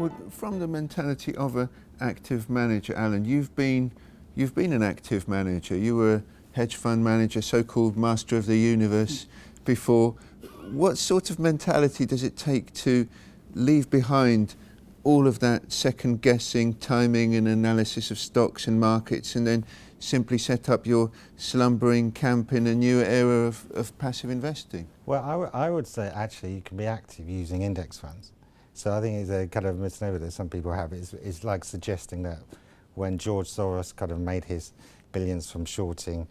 Well, from the mentality of an active manager, Alan, you've been an active manager. You were a hedge fund manager, so-called master of the universe before. What sort of mentality does it take to leave behind all of that second guessing, timing and analysis of stocks and markets, and then simply set up your slumbering camp in a new era of passive investing? Well, I would say actually you can be active using index funds. So I think it's a kind of misnomer that some people have. It's like suggesting that when George Soros kind of made his billions from shorting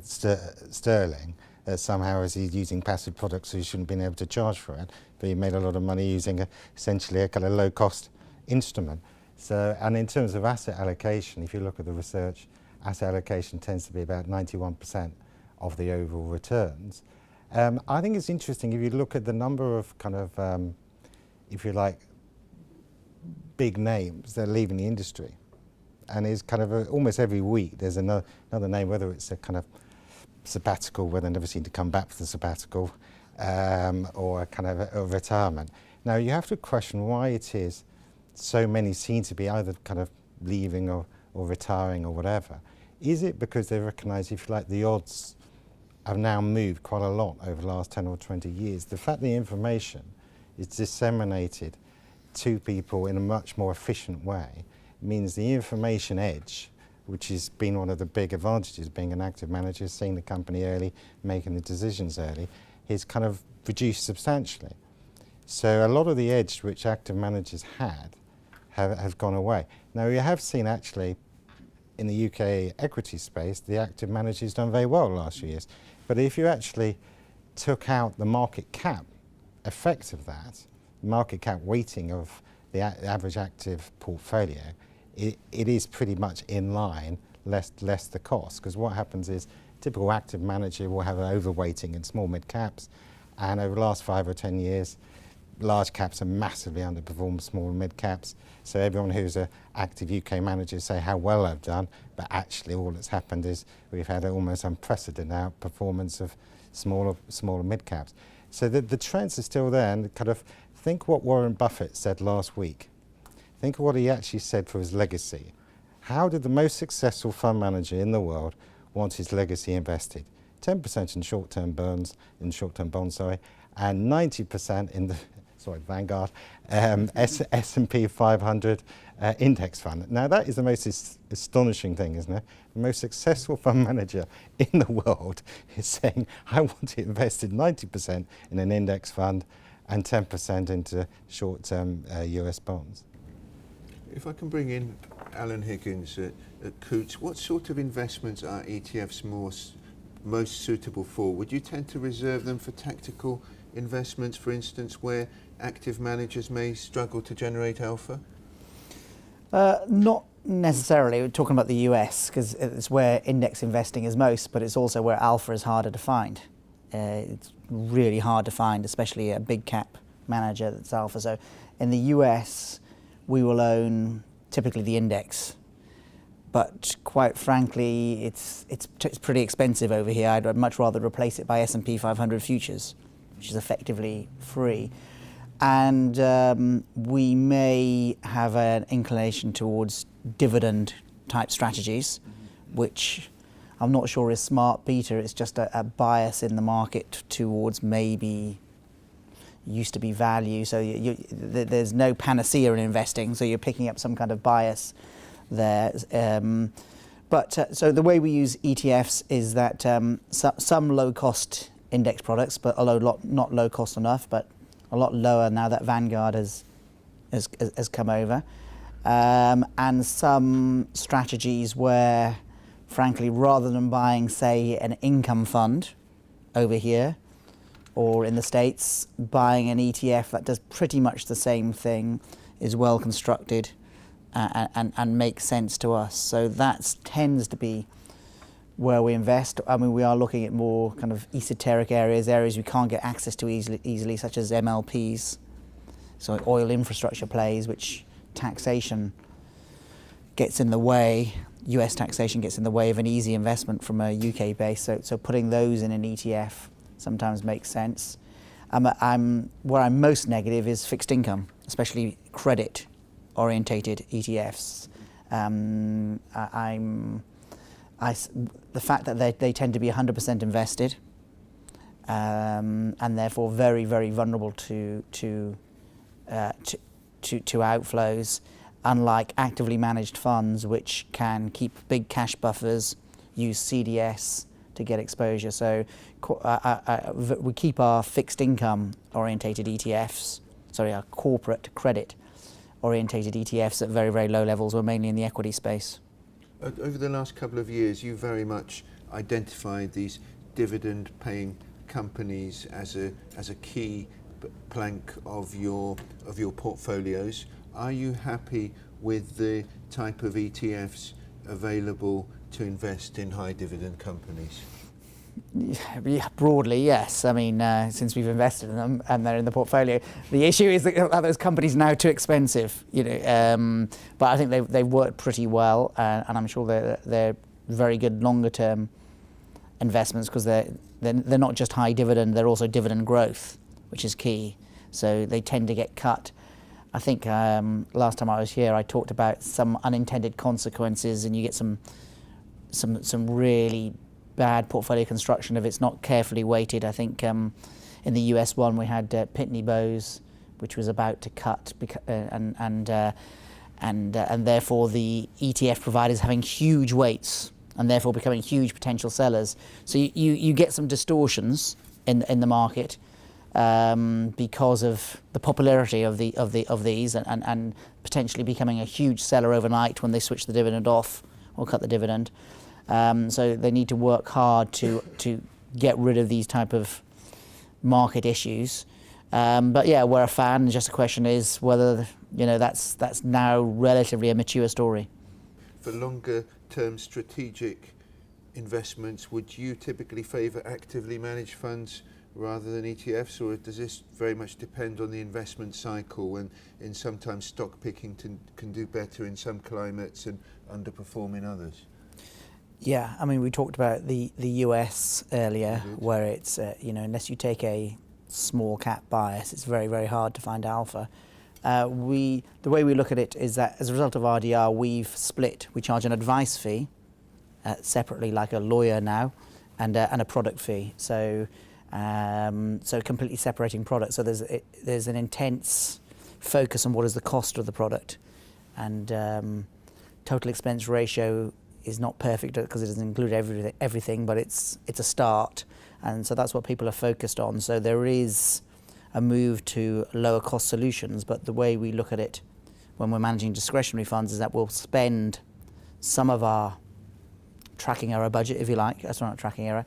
sterling, somehow as he's using passive products, so he shouldn't have been able to charge for it, but he made a lot of money using essentially a kind of low-cost instrument. So, and in terms of asset allocation, if you look at the research, asset allocation tends to be about 91% of the overall returns. I think it's interesting if you look at the number of kind of, if you like, big names that are leaving the industry. And it's kind of almost every week there's another name, whether it's a kind of sabbatical where they never seem to come back for the sabbatical, or a kind of a retirement. Now you have to question why it is so many seem to be either kind of leaving or retiring or whatever. Is it because they recognise, if you like, the odds have now moved quite a lot over the last 10 or 20 years? The fact the information is disseminated to people in a much more efficient way means the information edge, which has been one of the big advantages of being an active manager, seeing the company early, making the decisions early, is kind of reduced substantially. So a lot of the edge which active managers had have gone away. Now you have seen actually in the UK equity space, the active managers done very well the last few years. But if you actually took out the market cap effect of that, market cap weighting of the average active portfolio, it is pretty much in line, less the cost. Because what happens is, typical active manager will have an overweighting in small mid caps, and over the last 5 or 10 years, large caps have massively underperformed small and mid caps. So everyone who's an active UK manager say how well they've done, but actually all that's happened is we've had an almost unprecedented outperformance of smaller mid caps. So the trends are still there, and kind of think what Warren Buffett said last week. Think of what he actually said for his legacy. How did the most successful fund manager in the world want his legacy invested? 10% in short-term bonds, and 90% in the Vanguard S&P 500 index fund. Now that is the most astonishing thing, isn't it? The most successful fund manager in the world is saying, I want to invest in 90% in an index fund and 10% into short-term US bonds. If I can bring in Alan Higgins at Coutts, what sort of investments are ETFs most suitable for? Would you tend to reserve them for tactical investments, for instance, where active managers may struggle to generate alpha? Not necessarily. We're talking about the US because it's where index investing is most, but it's also where alpha is harder to find. It's really hard to find, especially a big cap manager that's alpha. So in the US, we will own typically the index, but quite frankly, it's pretty expensive over here. I'd much rather replace it by S&P 500 futures, which is effectively free. And we may have an inclination towards dividend type strategies, which I'm not sure is smart beta. It's just a bias in the market towards maybe used to be value. So there's no panacea in investing, so you're picking up some kind of bias there. So the way we use ETFs is that some low-cost index products, but not low-cost enough, but a lot lower now that Vanguard has come over, and some strategies where, frankly, rather than buying, say, an income fund over here or in the States, buying an ETF that does pretty much the same thing, is well constructed and makes sense to us. So that tends to be where we invest. I mean, we are looking at more kind of esoteric areas we can't get access to easily, such as MLPs, so oil infrastructure plays, which taxation gets in the way, US taxation gets in the way of an easy investment from a UK base. So putting those in an ETF sometimes makes sense. Where I'm most negative is fixed income, especially credit orientated ETFs. The fact that they tend to be 100% invested, and therefore very, very vulnerable to outflows, unlike actively managed funds which can keep big cash buffers, use CDS to get exposure. So we keep our fixed income orientated ETFs, our corporate credit orientated ETFs at very, very low levels. We're mainly in the equity space. Over the last couple of years, you very much identified these dividend-paying companies as a key plank of your portfolios. Are you happy with the type of ETFs available to invest in high dividend companies? Yeah, broadly, yes. I mean, since we've invested in them and they're in the portfolio, the issue is that are those companies now too expensive? But I think they've worked pretty well, and I'm sure they're very good longer term investments, because they're not just high dividend, they're also dividend growth, which is key. So they tend to get cut. I think last time I was here, I talked about some unintended consequences, and you get some really bad portfolio construction if it's not carefully weighted. I think in the US one we had Pitney Bowes, which was about to cut, and therefore the ETF providers having huge weights and therefore becoming huge potential sellers. So you get some distortions in the market because of the popularity of these and potentially becoming a huge seller overnight when they switch the dividend off or cut the dividend. So they need to work hard to get rid of these type of market issues. But yeah, we're a fan. Just the question is whether that's now relatively a mature story. For longer term strategic investments, would you typically favour actively managed funds rather than ETFs, or does this very much depend on the investment cycle, and in sometimes stock picking can do better in some climates and underperform in others? Yeah, I mean, we talked about the US earlier, where it's unless you take a small cap bias, it's very, very hard to find alpha. The way we look at it is that as a result of RDR, we charge an advice fee separately, like a lawyer now, and a product fee. So completely separating products. So there's an intense focus on what is the cost of the product, and total expense ratio is not perfect because it doesn't include everything, but it's a start, and so that's what people are focused on. So there is a move to lower cost solutions, but the way we look at it when we're managing discretionary funds is that we'll spend some of our tracking error budget, if you like, that's not tracking error,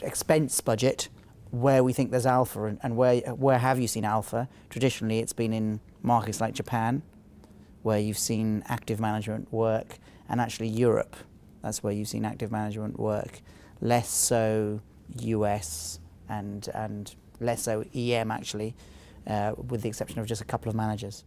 expense budget where we think there's alpha, and where have you seen alpha? Traditionally it's been in markets like Japan, where you've seen active management work, and actually Europe, that's where you've seen active management work, less so US and less so EM actually, with the exception of just a couple of managers.